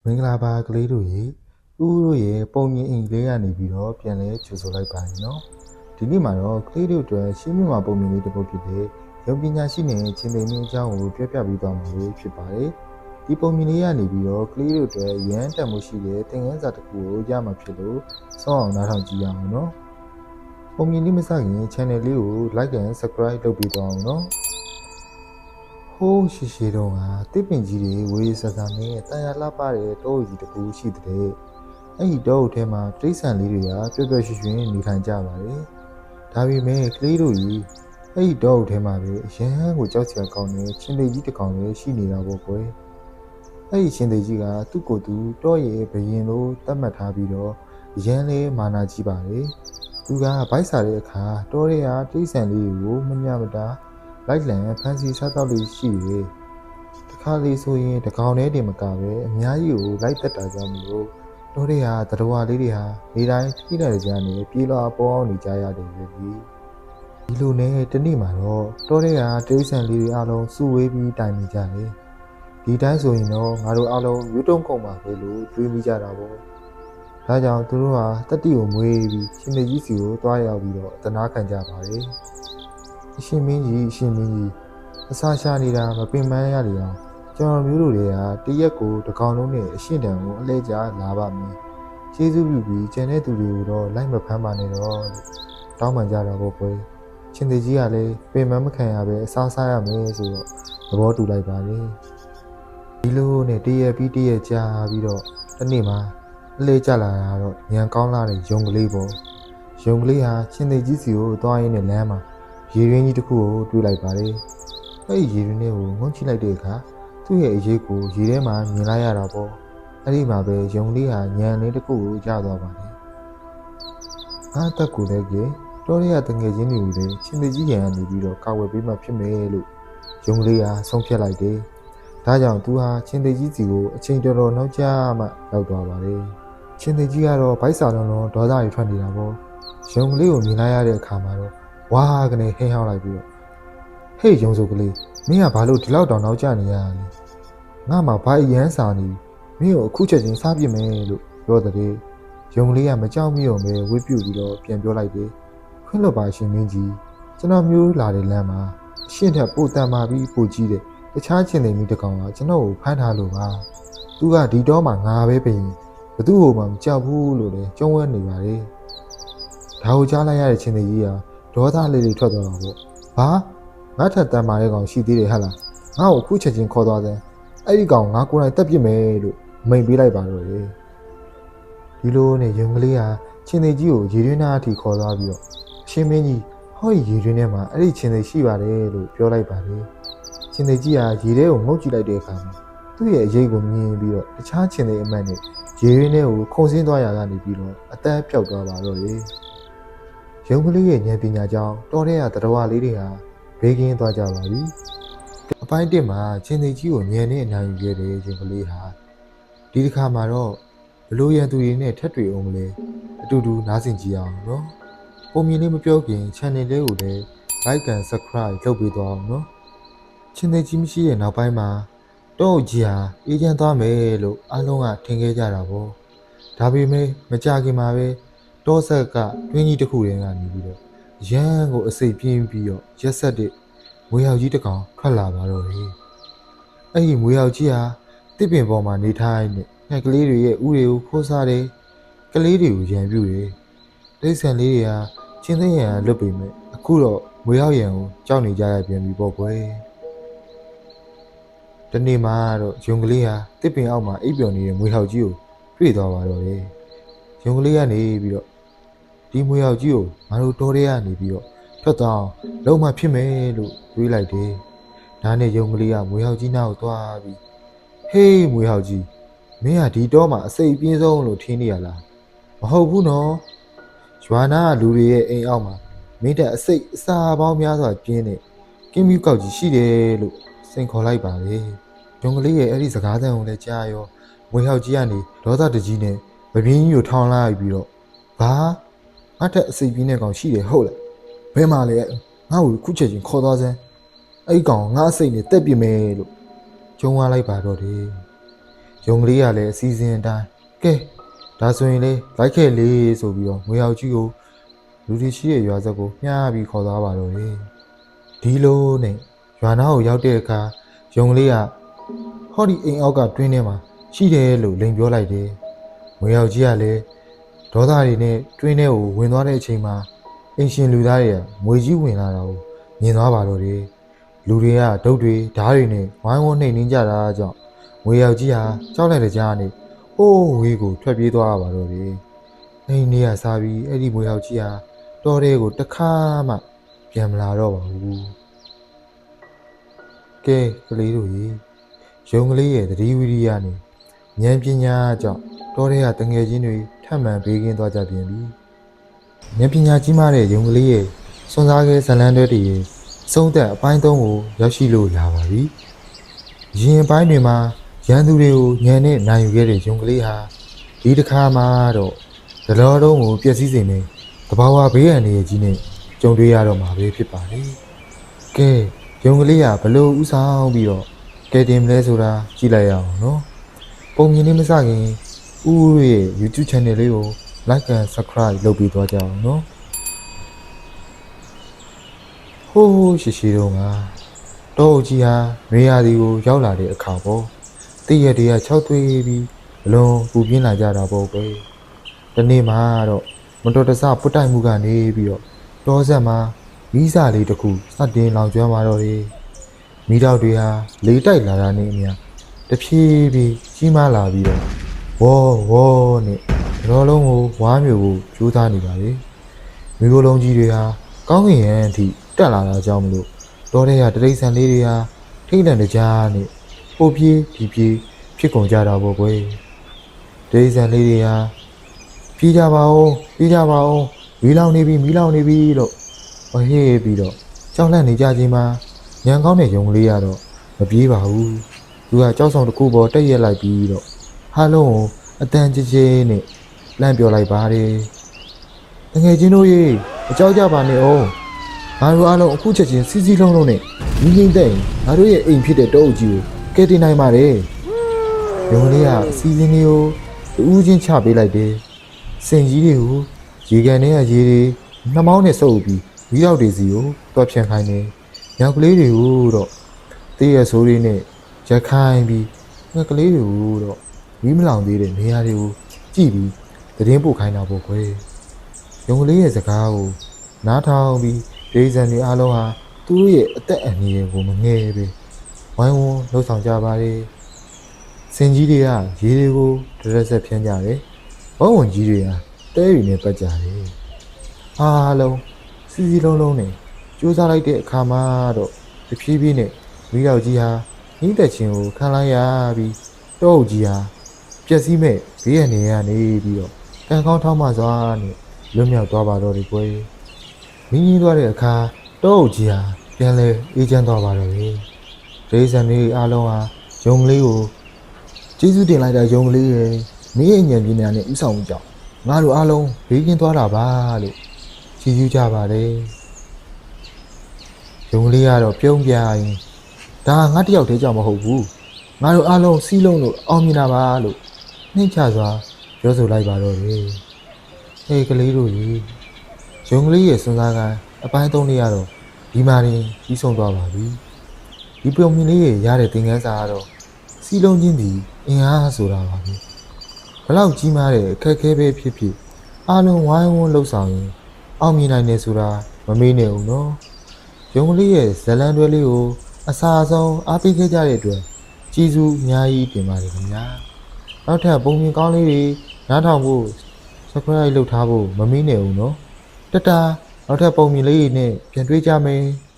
မင်္ဂလာပါကလေးတို့ရေဦးတို့ရေပုံမြင်အိမ်လေးကနေပြီးတော့ပြန်လဲကြိုဆိုလိုက်ပါရင်နော်ဒီနေ့မှာတော့ကလေးတို့အတွက်ရှင်းပြမှာပုံမြင်လေးတစ်ပုဒ်ဖြစ်တဲ့ရုပ်ပညာရှိနဲ့ချင်းသိမ်းအကြောင်းကိုပြောပြပေးသွားမှာလို့ဖြစ်ပါတယ်ဒီပုံမြင်လေးကနေပြီးတော့ကလေးတို့အတွက်ရမ်းတန်မှုရှိတဲ့သင်ခန်းစာတစ်ခုကိုရမှာဖြစ်လို့စောင့်အောင်နားထောင်ကြည့်ရအောင်နော်ပုံမြင်လေးမစခင် channel လေးကို like and subscribe လုပ်ပေးသွားအောင်နော်ဟိုးရှိတော့ကတစ်ပင်ကြီးတွေဝေးဆဆာနဲ့တန်ရလှပတဲ့တောအုပ်ကြီးတစ်ခုရှိတဲ့အဲ့ဒီတောအုပ်ထဲမှာတိရစ္ဆာန်လေးတွေကပျော်ပျော်ရွှင်ရွှင်နေထိုင်ကြပါတယ်ဒါပေမဲ့ကလေးတို့ကြီးအဲ့ဒီတောအုပ်ထဲမှာပဲအရန်ကိုကြောက်စရာကောင်းတဲ့ချင်းသိကြီးတစ်ကောင်လည်းရှိနေတာပေါ့ကွယ်အဲ့ဒီချင်းသိကြီးကသူ့ကိုယ်သူတောရဲ့ဘရင်လိုသတ်မှတ်ထားပြီးတော့အရန်လေးမာနာကြီးပါတယ်သူကဗိုက်စားတဲ့အခါတောထဲကတိရစ္ဆာန်လေးတွေကိုမညမတာလိုက်လံဖန်စီစားတော့လေးရှိတယ်တခါလေးဆိုရင်တကောင်နဲ့တင်မကပဲအများကြီးကိုလိုက်တက်တာကြောင့်မလို့တို့တွေဟာတတော်လေးတွေဟာနေတိုင်းထိတဲ့ကြားနဲ့ပြေးလာပေါ်အောင်နေကြရတယ်လေဒီလိုနဲ့တနေ့မှာတော့တို့တွေကတိရစ္ဆာန်လေးတွေအားလုံးစုဝေးပြီးတိုင်နေကြတယ်ဒီတိုင်းဆိုရင်တော့ငါတို့အားလုံးရွတ်တုံးကုန်ပါပဲလို့တွေးမိကြတာပေါ့ဒါကြောင့်သူတို့ဟာတတိကိုမွေးပြီးရှင်နေကြီးစီကိုတွားရောက်ပြီးတော့တနာခံကြပါတယ်အရှင်မင်းကြီးအစာရှာနေတာမပင်ပန်းရလေအောင်ကျွန်တော်မျိုးတို့တွေကတရက်ကိုတစ်ကောင်လုံးနဲ့အရှင်တန်ကိုအလဲကျလာပါမယ်ကျေးဇူးပြုပြီးကျန်တဲ့သူတွေကိုတော့လိုက်မဖမ်းပါနဲ့တော့လို့တောင်းပန်ကြတာပေါ့ကွယ်ချင်းသေးကြီးကလည်းပင်ပန်းမခံရပဲအစာစားရမယ်ဆိုတော့သဘောတူလိုက်ပါလေဒီလိုနဲ့တရက်ပြီးတရက်ကြာပြီးတော့တစ်နေ့မှာအလဲကျလာတာတော့ညံကောင်းလာတဲ့ယုံကလေးပေါ့ယုံကလေးဟာချင်းသေးကြီးစီကိုသွားရင်းနဲ့လမ်းမှာရေရင်းကြီးတစ်ခုကိုတွေ့လိုက်ပါတယ်။အဲ့ဒီရေရင်းလေးကိုငုံချိလိုက်တဲ့အခါသူ့ရဲ့အရေးကိုရေထဲမှာမြင်လိုက်ရတာပေါ့။အဲ့ဒီမှာပဲယုံလေးဟာညံလေးတစ်ခုကိုရသွားပါတယ်။အားတက်ကိုလည်းကြီးတော်ရရတငယ်ချင်းတွေကိုလည်းချင်းသေးကြီးရန်နေပြီးတော့ကာဝယ်ပေးမှဖြစ်မယ်လို့ယုံလေးဟာဆုံးဖြတ်လိုက်တယ်။ဒါကြောင့်သူဟာချင်းသေးကြီးစီကိုအချိန်တော်တော်နောက်ကျမှရောက်သွားပါတယ်။ချင်းသေးကြီးကတော့ဗိုက်စာလုံးလုံးဒေါသတွေထွက်နေတာပေါ့။ယုံလေးကိုမြင်လိုက်ရတဲ့အခါမှာတော့ဝါကနေဟင်းဟောင်းလိုက်ပြီးတော့ဟေ့ရုံစုကလေးမင်းကဘာလို့ဒီလောက်တောင်နောက်ကျနေရလဲငါမှဘာအရန်စာနေမင်းကိုအခုချက်ချင်းစားပြစ်မယ်လို့ပြောတဲ့ရုံလေးကမကြောက်မြုံပဲဝှေ့ပြုတ်ပြီးတော့ပြန်ပြောလိုက်တယ်ခွင့်လွတ်ပါရှင်မင်းကြီးကျွန်တော်မျိုးလာတဲ့လမ်းမှာအရှင်းထက်ပိုတန်မာပြီးပိုကြီးတဲ့တခြားချင်းတွေမိတကောင်ကကျွန်တော်ကိုဖမ်းထားလို့ပါသူကဒီတော့မှငါပဲပြင်ဘသူ့ဟိုမှမကြောက်ဘူးလို့လည်းကြုံဝဲနေပါလေဒါကိုကြားလိုက်ရတဲ့ချင်းတွေကြီးကဒေါသလေးတွေထွက်သွားတာပေါ့။ဘာငါထက်တန်မာတဲ့ကောင်ရှိသေးတယ်ဟဟလား။ငါ့ကိုခုချက်ချင်းခေါ်သွားတယ်။အဲ့ဒီကောင်ငါကိုယ်တိုင်တက်ပြစ်မယ်လို့မိန်ပေးလိုက်ပါတော့လေ။ဒီလိုနဲ့ယုံကလေးဟာချင်းသေးကြီးကိုရေတွင်းသားအထိခေါ်သွားပြီးတော့အရှင်မင်းကြီးဟောဒီရေတွင်းထဲမှာအဲ့ဒီချင်းသေးရှိပါတယ်လို့ပြောလိုက်ပါလေ။ချင်းသေးကြီးဟာရေထဲကိုငုတ်ကြည့်လိုက်တဲ့အခါမှာသူ့ရဲ့အရေးကိုမြင်ပြီးတော့တခြားချင်းသေးအမတ်နဲ့ရေတွင်းထဲကိုခုန်ဆင်းသွားရကနေပြီးတော့အတန်းပြောက်သွားပါတော့လေ။ရုံကလေးရဲ့ဉာဏ်ပညာကြောင့်တော်တဲ့တတော်လေးတွေဟာဘေးကင်းသွားကြပါပြီ။အပိုင်း1မှာချင်းသိကြီးကိုဉာဏ်နဲ့အနာယူခဲ့တဲ့ရုံကလေးဟာဒီတစ်ခါမှာတော့ဘလို့ရန်သူတွေနဲ့ထက်တွေ့အောင်လဲအတူတူနားဆင်ကြည့်အောင်နော်။ပုံမြင်လေးမပြောခင် channel လေးကိုလည်း like and subscribe လုပ်ပေးသွားအောင်နော်။ချင်းသိကြီးမရှိတဲ့နောက်ပိုင်းမှာတော့ကြီးဟာအေးချမ်းသွားမယ်လို့အားလုံးကထင်ခဲ့ကြတာပေါ့။ဒါပေမဲ့မကြခင်မှာပဲတောဆက်ကတွင်းကြီးတစ်ခုထဲကနေပြီးတော့ရန်ကိုအစိပ်ပြင်းပြီးတော့ရက်ဆက်တဲ့မွေရောက်ကြီးတစ်ကောင်ထွက်လာပါတော့တယ်။အဲ့ဒီမွေရောက်ကြီးဟာတစ်ပင်ပေါ်မှာနေထိုင်နေငှက်ကလေးတွေရဲ့ဥတွေကိုခိုးစားတယ်။ကလေးတွေကိုရန်ပြုတယ်။တိရစ္ဆာန်လေးတွေဟာချင်းသိရန်လွတ်ပေမဲ့အခုတော့မွေရောက်ရန်ကိုကြောက်နေကြရပြန်ပြီပေါ့ကွယ်။ဒီနေ့မှာတော့ယုံကလေးဟာတစ်ပင်အောက်မှာအိပ်ပျော်နေတဲ့မွေရောက်ကြီးကိုတွေ့သွားပါတော့တယ်။ယုံကလေးကနေပြီးတော့ဒီမွေရောက်ကြီးကိုငါတို့တော်ရဲကနေပြီးတော့ထွက်သွားလုံးမဖြစ်မယ်လို့တွေးလိုက်တယ်။ဒါနဲ့ယုံကလေးကမွေရောက်ကြီးနားကိုသွားပြီးဟေးမွေရောက်ကြီးမင်းကဒီတော့မှအစိပ်ပြင်းဆုံးလို့ထင်နေရလားမဟုတ်ဘူးနော်။ရွာနာကလူတွေရဲ့အိမ်အောက်မှာမင်းတက်အစိပ်အစာပေါင်းများစွာပြင်းနေကင်းမြူးကောက်ကြီးရှိတယ်လို့စိန်ခေါ်လိုက်ပါလေ။ယုံကလေးရဲ့အဲ့ဒီစကားသံကိုလည်းကြားရောမွေရောက်ကြီးကနေဒေါသတကြီးနဲ့မပြင်းကြီးကိုထောင်လိုက်ပြီးတော့ဘာငါထက်အစိပ်ပြင်းတဲ့ကောင်ရှိတယ်ဟုတ်လားဘယ်မှာလဲငါ့ကိုခုချက်ချင်းခေါ်သွားစမ်းအဲ့ကောင်ငါအစိပ်နဲ့တက်ပြစ်မယ်လို့ကြုံသွားလိုက်ပါတော့တယ် ယုံကလေးကလည်းအစီအစဉ်အတိုင်းကဲဒါဆိုရင်လေလိုက်ခဲ့လေဆိုပြီးတော့ငွေရောက်ကြီးကိုလူတွေရှိတဲ့ရွာစက်ကိုမျှပြီးခေါ်သွားပါတော့တယ်ဒီလိုနဲ့ရွာနာကိုရောက်တဲ့အခါယုံကလေးကဟောဒီအိမ်အောက်ကတွင်းထဲမှာရှိတယ်လို့လိန်ပြောလိုက်တယ်ငွေရောက်ကြီးကလည်းဒေါသတွေနဲ့တွင်းထဲကိုဝင်သွားတဲ့အချိန်မှာအင်ရှင်လူသားတွေကငွေကြီးဝင်လာတာကိုမြင်သွားပါတော့တယ်လူတွေကဒုတ်တွေဓားတွေနဲ့ဝိုင်းဝန်းနှိမ်နှင်းကြတာကြောင့်ငွေရောက်ကြီးဟာကြောက်လိုက်တဲ့ကြားကနေဟိုးဝေးကိုထွက်ပြေးသွားပါတော့တယ်အိမ်နေရစားပြီးအဲ့ဒီငွေရောက်ကြီးဟာတော်တဲ့ကိုတစ်ခါမှပြန်မလာတော့ပါဘူးကဲကလေးတို့ရေရုံကလေးရဲ့သတိဝိရိယနဲ့ဉာဏ်ပညာကြောင့်တော်တဲ့ကတငယ်ချင်းတွေထပ်မံဘေးကင်းသွားကြပြန်ပြီဉာဏ်ပညာကြီးမားတဲ့ရုံကလေးရဲ့စွန့်စားခဲဇလန်းတွေတည်းရဲ့စုံသက်အပိုင်းသုံးကိုရောက်ရှိလို့လာပါပြီရင်ပိုင်းတွေမှာရန်သူတွေကိုညံနဲ့နိုင်ယူခဲ့တဲ့ရုံကလေးဟာဒီတစ်ခါမှတော့ဒလောတုံးကိုပျက်စီးစေနေတဘာဝဘေးရန်တွေကြီးနဲ့ကြုံတွေ့ရတော့မှာပဲဖြစ်ပါလေကဲရုံကလေးကဘလို့ဥဆောင်ပြီးတော့ကဲတင်မလဲဆိုတာကြည့်လိုက်ရအောင်နော်ပုံမြင်လေးမစခင်ဦးရဲ့ YouTube channel လေးကို like and subscribe လုပ်ပြီးသွားကြအောင်နော်ဟိုးရှိရှိတော့ငါတော့ကြီးဟာမေးရသည်ကိုရောက်လာတဲ့အခါပေါ့တည့်ရတည်းက6သွေးပြီးဘလုံးပူပြင်းလာကြတာပေါ့ကွယ်ဒီနေ့မှာတော့မတော်တဆပုတ်တိုက်မှုကနေပြီးတော့တောဆက်မှာမိစာလေးတစ်ခုစတင်လောင်ကျွမ်းလာတော့တယ်မိတော့တွေဟာလေးတိုက်လာတာနဲ့အမျှတဖြည်းဖြည်းကြီးမားလာပြီးတော့ဝေါ်ဝေါ်နဲ့တော်လုံးကိုဝါးမျိုးကိုကျိုးသားနေပါလေမိခိုးလုံးကြီးတွေဟာကောင်းကင်ရန်အထိတက်လာတာကြောင့်မလို့တော်တဲ့ကတရိတ်ဆန်လေးတွေဟာထိတ်လန့်တကြားနဲ့ပို့ပြေးဒီပြေးဖြစ်ကုန်ကြတာပေါ့ကွယ်တရိတ်ဆန်လေးတွေဟာပြေးကြပါဦးပြေးကြပါဦးမီးလောင်နေပြီမီးလောင်နေပြီလို့ဟေးပြီးတော့ကြောက်လန့်နေကြခြင်းမှာညံကောင်းတဲ့ယုံကလေးကတော့မပြေးပါဘူးသူကကြောက်ဆောင်တစ်ခုပေါ်တက်ရက်လိုက်ပြီးတော့ဟာလုံးကိုအတန်ကြဲကြဲနဲ့လန့်ပြောလိုက်ပါတယ်တကယ်ချင်းတို့ရေအကြောက်ကြပါနဲ့အောင်ငါတို့အားလုံးအခုချက်ချင်းစီစီလုံးလုံးနဲ့ညီငိမ့်တဲ့ငါတို့ရဲ့အိမ်ဖြစ်တဲ့တောအုပ်ကြီးကိုကဲတင်နိုင်ပါတယ်ယုံကလေးကအစီအစဉ်လေးကိုတူးချင်းချပေးလိုက်တယ်စင်ကြီးတွေကိုရေကန်ထဲကရေတွေနှမောင်းနဲ့စုပ်ပြီးမီးရောက်တွေစီကိုတွားဖြန့်ခိုင်းတယ်။ရောက်ကလေးတွေကိုတော့တေးရဆိုးလေးနဲ့ရက်ခိုင်းပြီးငှက်ကလေးတွေကိုတော့မီးမလောင်သေးတဲ့နေရာတွေကိုကြည့်ပြီးသတင်းပို့ခိုင်းတာပေါ့ကွယ်။ရုံကလေးရဲ့စကားကိုနားထောင်ပြီးဒေဇန်တွေအားလုံးဟာသူတို့ရဲ့အသက်အန္တရာယ်ကိုမငယ်ပဲဝိုင်းဝန်းလှုပ်ဆောင်ကြပါလေ။စင်ကြီးတွေကရေတွေကိုဒရက်ဆက်ဖြန်းကြတယ်။ဘုံဝင်ကြီးတွေဟာတဲရီနဲ့ပတ်ကြတယ်။အားလုံးစီစီလုံးလုံးနဲ့ကြိုးစားလိုက်တဲ့အခါမှာတော့တဖြည်းဖြည်းနဲ့မိတော်ကြီးဟာနှင်းတက်ခြင်းကိုခံလိုက်ရပြီးတောအုပ်ကြီးဟာပျက်စီးမဲ့ဘေးရနေရနေပြီးတော့ကံကောင်းထောက်မှစွာနဲ့လွတ်မြောက်သွားပါတော့တယ်ကွယ်။မင်းကြီးသွားတဲ့အခါတောအုပ်ကြီးဟာပြန်လဲအေးချမ်းသွားပါတော့တယ်။ဒေဇန်လေးအားလုံးဟာယုံကလေးကိုကျေးဇူးတင်လိုက်တာယုံကလေးရဲ့မင်းရဲ့ဉာဏ်ပညာနဲ့ဥဆောင်မှုကြောင့်ငါတို့အားလုံးဘေးကင်းသွားတာပါလို့ကြည်ယူကြပါတယ်။ယုံကလေးကတော့ပြုံးပြရင်ဒါငါတယောက်တည်းကြောင့်မဟုတ်ဘူး။ငါတို့အားလုံးစီးလုံးလို့အောင်မြင်တာပါလို့နှိမ့်ချစွာပြောဆိုလိုက်ပါတော့တယ်။ဟေးကလေးတို့ကြီးယုံကလေးရဲ့စွမ်းစားကအပိုင်းသုံးလေးကတော့ဒီမှာရင်ပြီးဆုံးသွားပါပြီ။ဒီပြုံမြင်လေးရဲ့ရတဲ့သင်ခန်းစာကတော့စီးလုံးချင်းဒီအင်အားဆိုတာပါပဲ။ဘလောက်ကြီးမားတဲ့အခက်အခဲပဲဖြစ်ဖြစ်အားလုံးဝိုင်းဝန်းလှုပ်ဆောင်ရင်အောင်မြင်နိုင်တယ်ဆိုတာမမေ့နဲ့ဦးနော်။ရုံကလေးရဲ့ဇလန်တွဲလေးကိုအစာအဆုံးအားပေးခဲ့ကြတဲ့အတွက်ကျေးဇူးအများကြီးတင်ပါတယ်ခင်ဗျာ။နောက်ထပ်ပုံမြင်ကောင်းလေးတွေနားထောင်ဖို့ subscribe လုပ်ထားဖို့မမေ့နဲ့ဦးနော်။တတနောက်ထပ်ပုံမြင်လေးတွေနဲ့ပြန်တွေ့ကြမယ်။